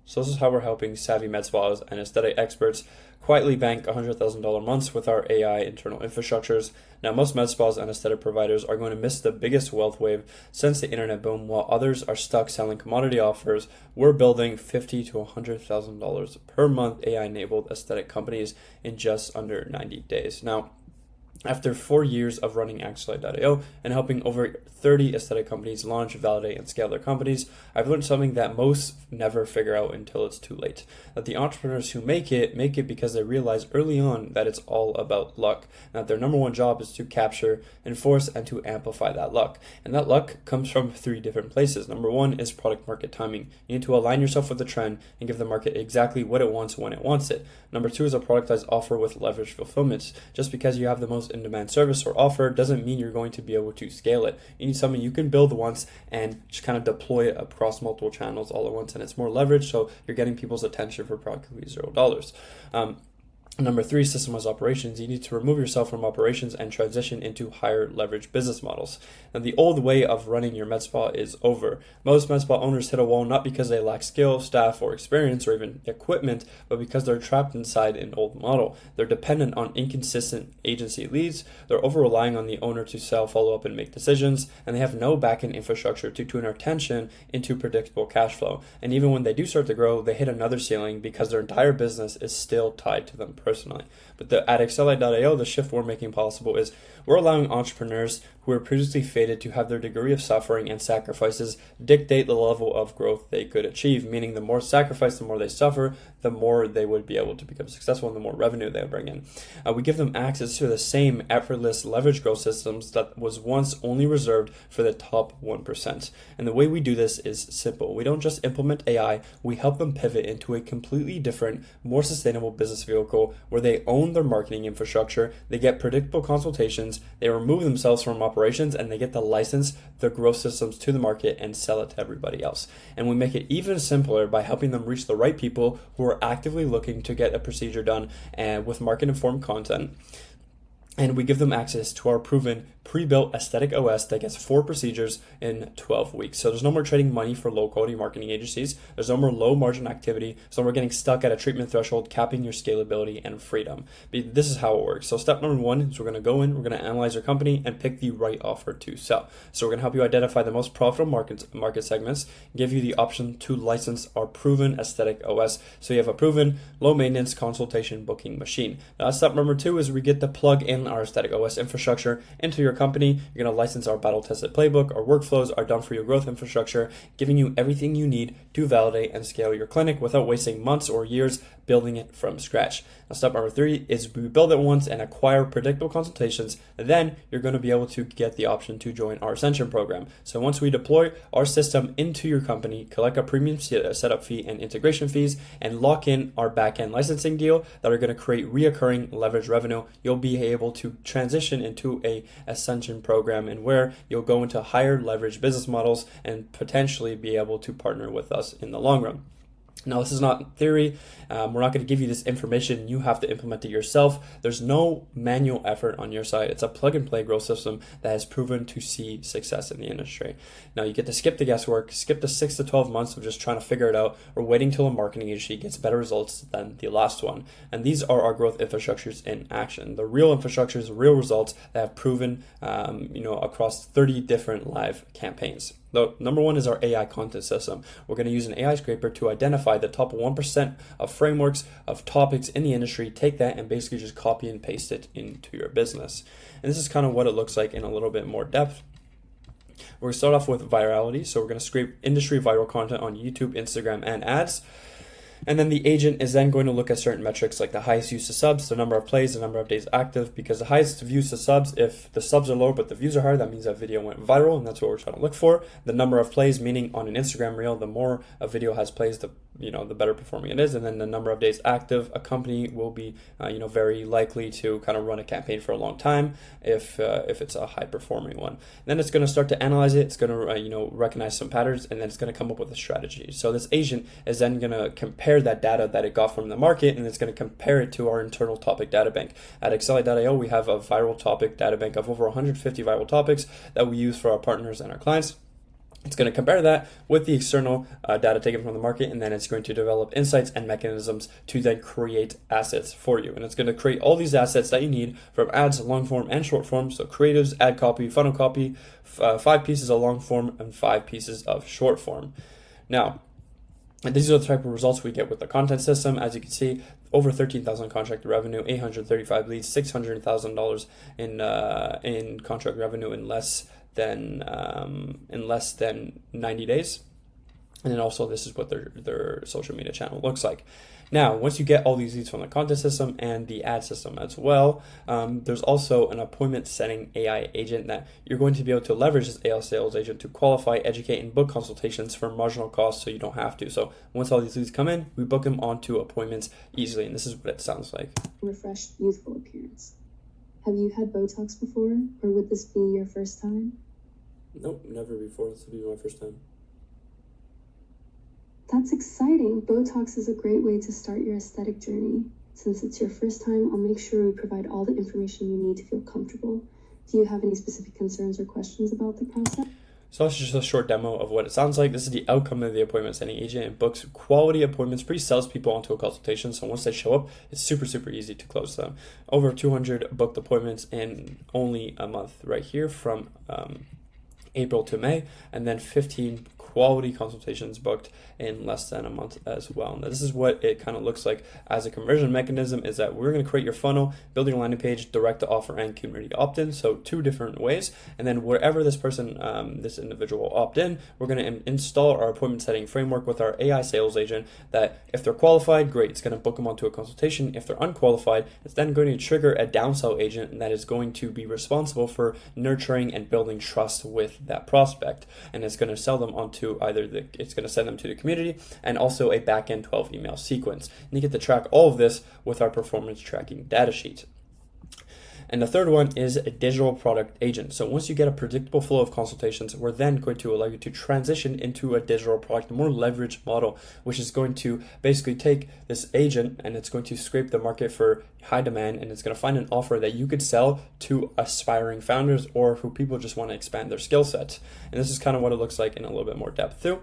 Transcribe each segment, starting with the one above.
So this is how we're helping savvy med spas and aesthetic experts quietly bank $100,000 months with our AI internal infrastructures. Now, most med spas and aesthetic providers are going to miss the biggest wealth wave since the internet boom, while others are stuck selling commodity offers. We're building $50,000 to $100,000 per month AI-enabled aesthetic companies in just under 90 days. Now, after 4 years of running Axelite.io and helping over 30 aesthetic companies launch, validate, and scale their companies, I've learned something that most never figure out until it's too late. That the entrepreneurs who make it because they realize early on that it's all about luck. And that their number one job is to capture, enforce, and to amplify that luck. And that luck comes from 3 different places. Number 1 is product market timing. You need to align yourself with the trend and give the market exactly what it wants when it wants it. Number 2 is a productized offer with leverage fulfillment. Just because you have the most in-demand service or offer doesn't mean you're going to be able to scale it. You need something you can build once and just kind of deploy it across multiple channels all at once, and it's more leverage, so you're getting people's attention for practically $0. Number 3, systemized operations. You need to remove yourself from operations and transition into higher leverage business models. And the old way of running your med spa is over. Most med spa owners hit a wall not because they lack skill, staff, or experience, or even equipment, but because they're trapped inside an old model. They're dependent on inconsistent agency leads, they're over-relying on the owner to sell, follow up, and make decisions, and they have no back-end infrastructure to tune our attention into predictable cash flow. And even when they do start to grow, they hit another ceiling because their entire business is still tied to them personally. But at Axelite.io, the shift we're making possible is we're allowing entrepreneurs who were previously fated to have their degree of suffering and sacrifices dictate the level of growth they could achieve, meaning the more sacrifice, the more they suffer, the more they would be able to become successful and the more revenue they bring in. We give them access to the same effortless leverage growth systems that was once only reserved for the top 1%. And the way we do this is simple. We don't just implement AI, we help them pivot into a completely different, more sustainable business vehicle where they own their marketing infrastructure, they get predictable consultations, they remove themselves from operations, and they get to license their growth systems to the market and sell it to everybody else. And we make it even simpler by helping them reach the right people who are actively looking to get a procedure done and with market-informed content. And we give them access to our proven pre-built aesthetic OS that gets 4 procedures in 12 weeks. So there's no more trading money for low-quality marketing agencies. There's no more low-margin activity. So we're getting stuck at a treatment threshold, capping your scalability and freedom. This is how it works. So step number 1 is we're going to go in, we're going to analyze your company and pick the right offer to sell. So we're going to help you identify the most profitable market segments, give you the option to license our proven aesthetic OS. So you have a proven low-maintenance consultation booking machine. Now, step number 2 is we get to plug in our aesthetic OS infrastructure into your company. You're going to license our battle-tested playbook, our workflows, our done-for-you growth infrastructure, giving you everything you need to validate and scale your clinic without wasting months or years building it from scratch. Now, step number 3 is we build it once and acquire predictable consultations. Then you're going to be able to get the option to join our Ascension program. So once we deploy our system into your company, collect a premium setup fee and integration fees, and lock in our back-end licensing deal that are going to create reoccurring leverage revenue, you'll be able to transition into a Ascension program and where you'll go into higher leverage business models and potentially be able to partner with us in the long run. Now, this is not theory. We're not going to give you this information. You have to implement it yourself. There's no manual effort on your side. It's a plug-and-play growth system that has proven to see success in the industry. Now, you get to skip the guesswork, skip the 6 to 12 months of just trying to figure it out, or waiting till a marketing agency gets better results than the last one. And these are our growth infrastructures in action. The real infrastructures, real results that have proven, across 30 different live campaigns. The number 1 is our AI content system. We're going to use an AI scraper to identify the top 1% of frameworks, of topics in the industry, take that and basically just copy and paste it into your business. And this is kind of what it looks like in a little bit more depth. We're going to start off with virality. So we're going to scrape industry viral content on YouTube, Instagram, and ads. And then the agent is then going to look at certain metrics like the highest use of subs, the number of plays, the number of days active, because the highest views to subs, if the subs are low but the views are higher, that means that video went viral, and that's what we're trying to look for. The number of plays, meaning on an Instagram reel, the more a video has plays, the better performing it is. And then the number of days active, a company will be very likely to kind of run a campaign for a long time if it's a high performing one. Then it's going to start to analyze it. It's going to recognize some patterns, and then it's going to come up with a strategy. So this agent is then going to compare that data that it got from the market, and it's going to compare it to our internal topic data bank. At Axelite.io, we have a viral topic data bank of over 150 viral topics that we use for our partners and our clients. It's going to compare that with the external data taken from the market, and then it's going to develop insights and mechanisms to then create assets for you. And it's going to create all these assets that you need from ads, long form and short form. So creatives, ad copy, funnel copy, 5 pieces of long form and 5 pieces of short form. Now, and these are the type of results we get with the content system. As you can see, over 13,000 contract revenue, 835 leads, $600,000 in contract revenue in less than 90 days. And then also this is what their social media channel looks like. Now, once you get all these leads from the content system and the ad system as well, there's also an appointment setting AI agent that you're going to be able to leverage this AI sales agent to qualify, educate, and book consultations for marginal costs so you don't have to. So once all these leads come in, we book them onto appointments easily. And this is what it sounds like. Refreshed, youthful appearance. Have you had Botox before, or would this be your first time? Nope, never before. This will be my first time. That's exciting. Botox is a great way to start your aesthetic journey. Since it's your first time, I'll make sure we provide all the information you need to feel comfortable. Do you have any specific concerns or questions about the process? So that's just a short demo of what it sounds like. This is the outcome of the appointment setting agent. It books quality appointments, pre-sells people onto a consultation. So once they show up, it's super, super easy to close them. Over 200 booked appointments in only a month right here from April to May, and then 15 quality consultations booked in less than a month as well. Now, this is what it kind of looks like as a conversion mechanism, is that we're going to create your funnel, build your landing page, direct to offer, and community opt-in. So 2 different ways. And then wherever this person, this individual opt in, we're going to install our appointment setting framework with our AI sales agent that if they're qualified, great, it's going to book them onto a consultation. If they're unqualified, it's then going to trigger a downsell agent that is going to be responsible for nurturing and building trust with that prospect. And it's going to sell them onto it's going to send them to the community and also a backend 12 email sequence. And you get to track all of this with our performance tracking data sheet. And the third one is a digital product agent. So once you get a predictable flow of consultations, we're then going to allow you to transition into a digital product, a more leveraged model, which is going to basically take this agent and it's going to scrape the market for high demand, and it's going to find an offer that you could sell to aspiring founders or who people just want to expand their skill sets. And this is kind of what it looks like in a little bit more depth too.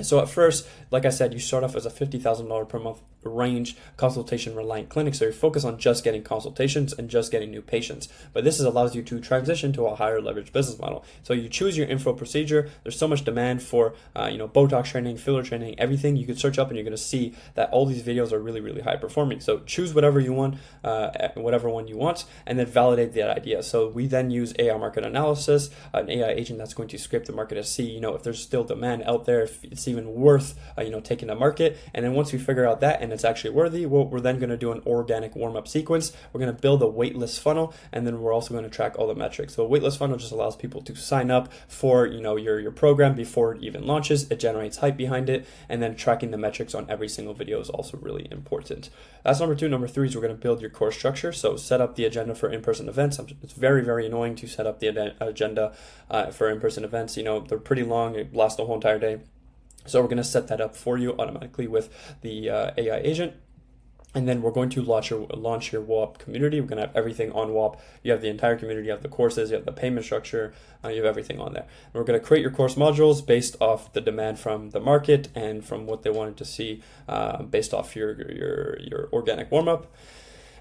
So at first, like I said, you start off as a $50,000 per month range consultation reliant clinic. So you focus on just getting consultations and just getting new patients. But this allows you to transition to a higher leverage business model. So you choose your info procedure. There's so much demand for Botox training, filler training, everything. You could search up and you're going to see that all these videos are really, really high performing. So choose whatever you want, whatever one you want, and then validate that idea. So we then use AI market analysis, an AI agent that's going to scrape the market to see, if there's still demand out there, if it's even worth, taking the market. And then once we figure out that and it's actually worthy, we're then going to do an organic warm-up sequence. We're going to build a waitlist funnel, and then we're also going to track all the metrics. So a waitlist funnel just allows people to sign up for, your program before it even launches. It generates hype behind it, and then tracking the metrics on every single video is also really important. That's number 2. Number 3 is we're going to build your course structure. So set up the agenda for in-person events. It's very, very annoying to set up the agenda for in-person events. They're pretty long. It lasts the whole entire day. So we're going to set that up for you automatically with the AI agent. And then we're going to launch your WAP community. We're going to have everything on WAP. You have the entire community, you have the courses, you have the payment structure, you have everything on there. And we're going to create your course modules based off the demand from the market and from what they wanted to see based off your organic warm-up.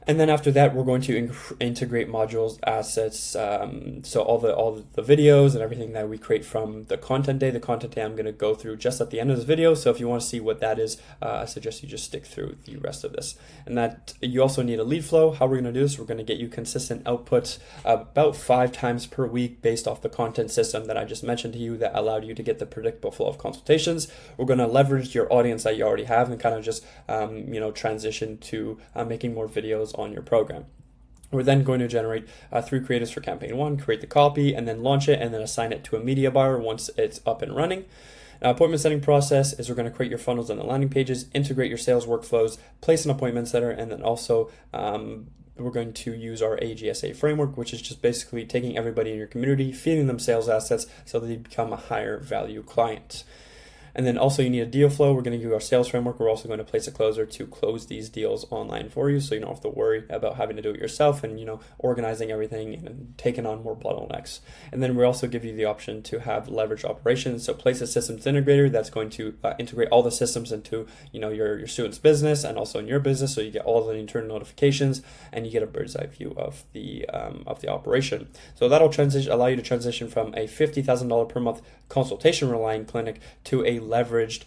And then after that, we're going to integrate modules, assets, so all the videos and everything that we create from the content day. The content day I'm going to go through just at the end of this video. So if you want to see what that is, I suggest you just stick through the rest of this. And that you also need a lead flow. How we're going to do this, we're going to get you consistent output about 5 times per week based off the content system that I just mentioned to you that allowed you to get the predictable flow of consultations. We're going to leverage your audience that you already have and kind of just, transition to making more videos on your program. We're then going to generate 3 creatives for campaign 1, create the copy, and then launch it, and then assign it to a media buyer once it's up and running. Appointment setting process is we're going to create your funnels and the landing pages, integrate your sales workflows, place an appointment setter, and then also we're going to use our AGSA framework, which is just basically taking everybody in your community, feeding them sales assets so that they become a higher value client. And then also you need a deal flow. We're going to give you our sales framework. We're also going to place a closer to close these deals online for you, so you don't have to worry about having to do it yourself and organizing everything and taking on more bottlenecks. And then we also give you the option to have leverage operations. So place a systems integrator that's going to integrate all the systems into your student's business and also in your business, so you get all the internal notifications and you get a bird's eye view of the operation. So that'll allow you to transition from a $50,000 per month consultation relying clinic to a leveraged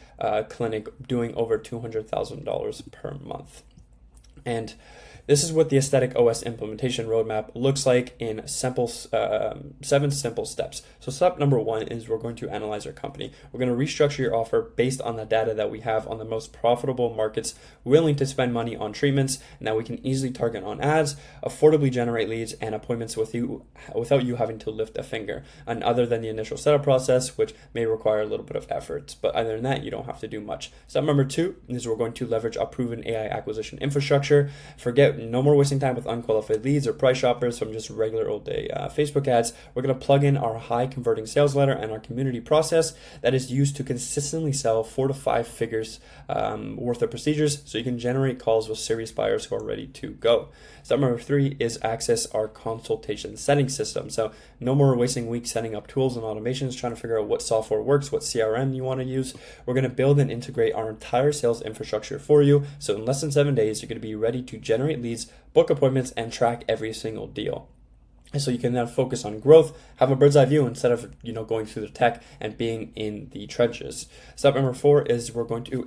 clinic doing over $200,000 per month. And this is what the Aesthetic OS implementation roadmap looks like in 7 simple steps. So step number 1 is we're going to analyze our company. We're going to restructure your offer based on the data that we have on the most profitable markets willing to spend money on treatments, and that we can easily target on ads, affordably generate leads and appointments without you having to lift a finger. And other than the initial setup process, which may require a little bit of effort, but other than that, you don't have to do much. Step number 2 is we're going to leverage a proven AI acquisition infrastructure. No more wasting time with unqualified leads or price shoppers from just regular old day Facebook ads. We're going to plug in our high converting sales letter and our community process that is used to consistently sell 4 to 5 figures worth of procedures, so you can generate calls with serious buyers who are ready to go. Step number 3 is access our consultation setting system. So no more wasting weeks setting up tools and automations, trying to figure out what software works, what CRM you want to use. We're going to build and integrate our entire sales infrastructure for you. So in less than 7 days, you're going to be ready to generate leads, book appointments, and track every single deal. And so you can now focus on growth, have a bird's eye view instead of going through the tech and being in the trenches. Step number 4 is we're going to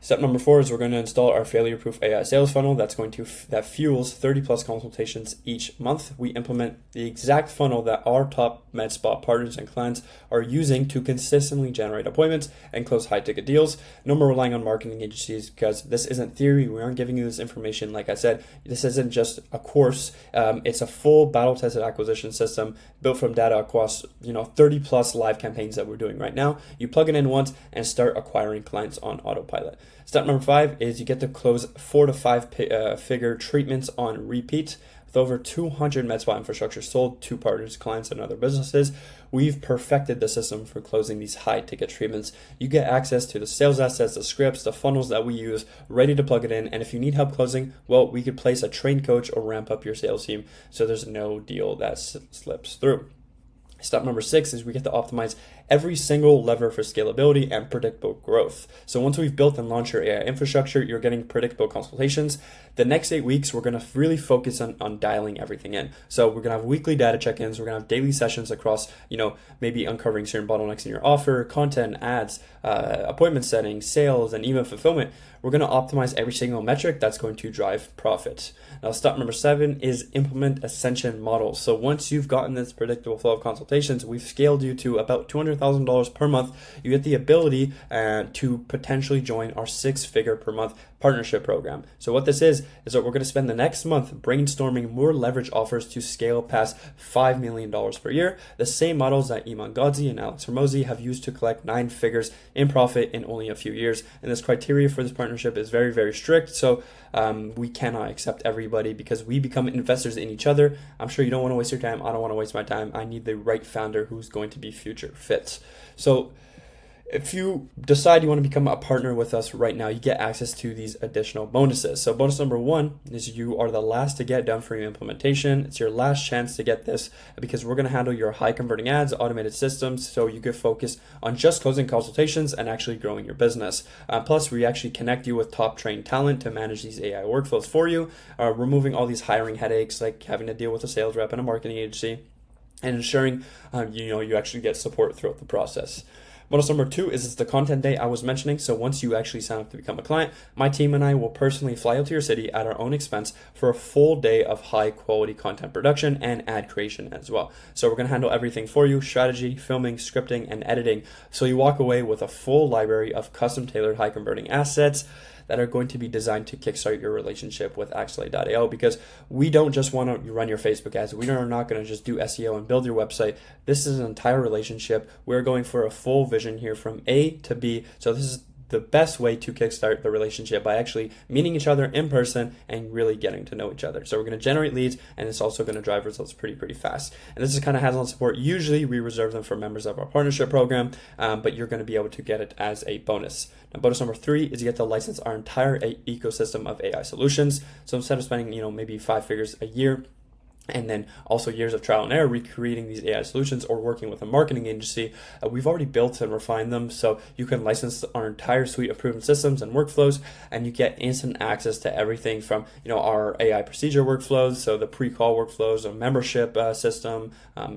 Step number 4 is we're going to install our failure-proof AI sales funnel that fuels 30 plus consultations each month. We implement the exact funnel that our top med spa partners and clients are using to consistently generate appointments and close high-ticket deals. No more relying on marketing agencies, because this isn't theory. We aren't giving you this information. Like I said, this isn't just a course. It's a full battle-tested acquisition system built from data across 30 plus live campaigns that we're doing right now. You plug it in once and start acquiring clients on autopilot. Step number 5 is you get to close 4 to 5 figure treatments on repeat. With over 200 med spa infrastructure sold to partners, clients, and other businesses, we've perfected the system for closing these high ticket treatments. You get access to the sales assets, the scripts, the funnels that we use, ready to plug it in. And if you need help closing, well, we could place a trained coach or ramp up your sales team so there's no deal that slips through. Step number 6 is we get to optimize every single lever for scalability and predictable growth. So once we've built and launched your AI infrastructure, you're getting predictable consultations. The next 8 weeks, we're going to really focus on dialing everything in. So we're going to have weekly data check-ins. We're going to have daily sessions across, maybe uncovering certain bottlenecks in your offer, content, ads, appointment setting, sales, and even fulfillment. We're going to optimize every single metric that's going to drive profit. Now, step number 7 is implement ascension models. So once you've gotten this predictable flow of consultations, we've scaled you to about $200,000 per month. You get the ability to potentially join our 6-figure per month partnership program. So what this is that we're going to spend the next month brainstorming more leverage offers to scale past $5 million per year. The same models that Iman Gadzhi and Alex Hormozi have used to collect 9 figures in profit in only a few years. And this criteria for this partnership is very, very strict. So we cannot accept everybody because we become investors in each other. I'm sure you don't want to waste your time. I don't want to waste my time. I need the right founder who's going to be future fit. So if you decide you want to become a partner with us right now, you get access to these additional bonuses. So bonus number 1 is you are the last to get done for your implementation. It's your last chance to get this because we're going to handle your high converting ads, automated systems, so you can focus on just closing consultations and actually growing your business. Plus, we actually connect you with top trained talent to manage these AI workflows for you, removing all these hiring headaches like having to deal with a sales rep and a marketing agency, and ensuring you actually get support throughout the process. Bonus number 2 is it's the content day I was mentioning. So once you actually sign up to become a client, my team and I will personally fly out to your city at our own expense for a full day of high quality content production and ad creation as well. So we're going to handle everything for you: strategy, filming, scripting, and editing. So you walk away with a full library of custom tailored high converting assets that are going to be designed to kickstart your relationship with Axelate.io, because we don't just want to run your Facebook ads. We are not going to just do SEO and build your website. This is an entire relationship. We're going for a full vision here from A to B. So this is the best way to kickstart the relationship by actually meeting each other in person and really getting to know each other. So we're going to generate leads, and it's also going to drive results pretty fast. And this is kind of hands-on support. Usually we reserve them for members of our partnership program, but you're going to be able to get it as a bonus. Now, bonus number 3 is you get to license our entire ecosystem of AI solutions. So instead of spending, maybe 5 figures a year, and then also years of trial and error recreating these AI solutions or working with a marketing agency, we've already built and refined them, so you can license our entire suite of proven systems and workflows, and you get instant access to everything from our AI procedure workflows, so the pre-call workflows, a membership system,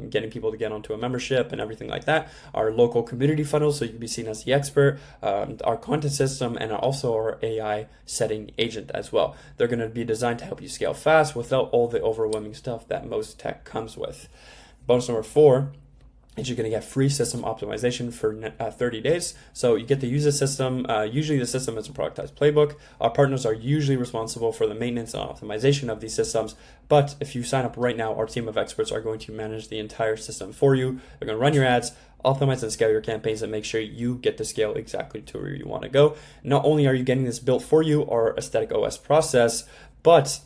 getting people to get onto a membership and everything like that, our local community funnels, so you can be seen as the expert, our content system, and also our AI setting agent as well. They're going to be designed to help you scale fast without all the overwhelming stuff that most tech comes with. Bonus number 4 is you're going to get free system optimization for 30 days. So you get to use the system. Usually the system is a productized playbook. Our partners are usually responsible for the maintenance and optimization of these systems. But if you sign up right now, our team of experts are going to manage the entire system for you. They're going to run your ads, optimize and scale your campaigns, and make sure you get to scale exactly to where you want to go. Not only are you getting this built for you, our Aesthetic OS process, but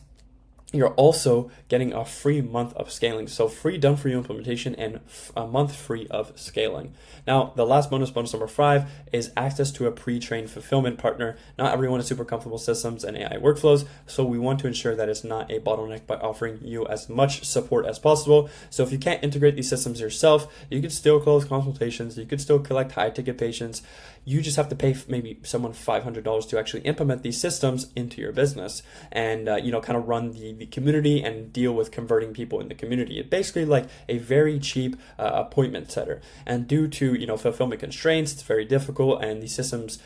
you're also getting a free month of scaling. So free done for you implementation and a month free of scaling. Now, the last bonus number 5, is access to a pre-trained fulfillment partner. Not everyone is super comfortable with systems and AI workflows, so we want to ensure that it's not a bottleneck by offering you as much support as possible. So if you can't integrate these systems yourself, you can still close consultations, you could still collect high-ticket patients. You just have to pay maybe someone $500 to actually implement these systems into your business and kind of run the community and deal with converting people in the community. It's basically like a very cheap appointment setter. And due to fulfillment constraints, it's very difficult, and these systems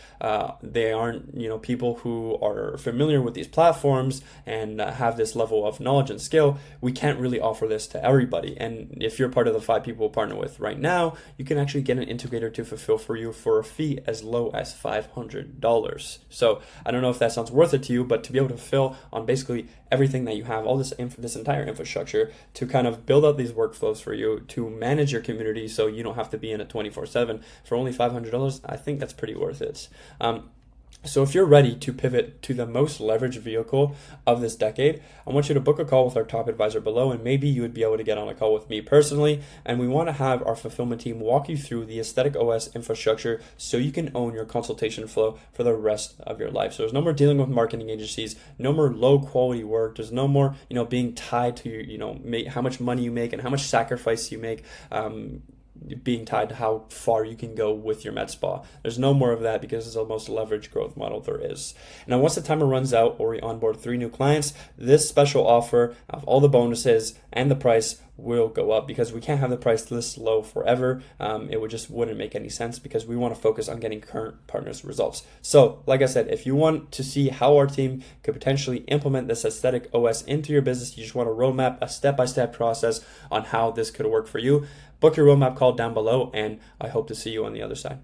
they aren't people who are familiar with these platforms and have this level of knowledge and skill. We can't really offer this to everybody. And if you're part of the 5 people we'll partner with right now, you can actually get an integrator to fulfill for you for a fee as low as $500. So I don't know if that sounds worth it to you, but to be able to fulfill on basically everything that you have, all this entire infrastructure, to kind of build out these workflows for you, to manage your community so you don't have to be in it 24/7 for only $500, I think that's pretty worth it. So if you're ready to pivot to the most leveraged vehicle of this decade, I want you to book a call with our top advisor below, and maybe you would be able to get on a call with me personally. And we want to have our fulfillment team walk you through the Aesthetic OS infrastructure so you can own your consultation flow for the rest of your life. So there's no more dealing with marketing agencies, no more low quality work. There's no more, being tied to how much money you make and how much sacrifice you make. Being tied to how far you can go with your med spa. There's no more of that because it's the most leveraged growth model there is. Now, once the timer runs out or we onboard 3 new clients, this special offer of all the bonuses and the price will go up because we can't have the price this low forever. It wouldn't make any sense because we want to focus on getting current partners results. So, like I said, if you want to see how our team could potentially implement this Aesthetic OS into your business, you just want a roadmap, a step-by-step process on how this could work for you, book your roadmap call down below, and I hope to see you on the other side.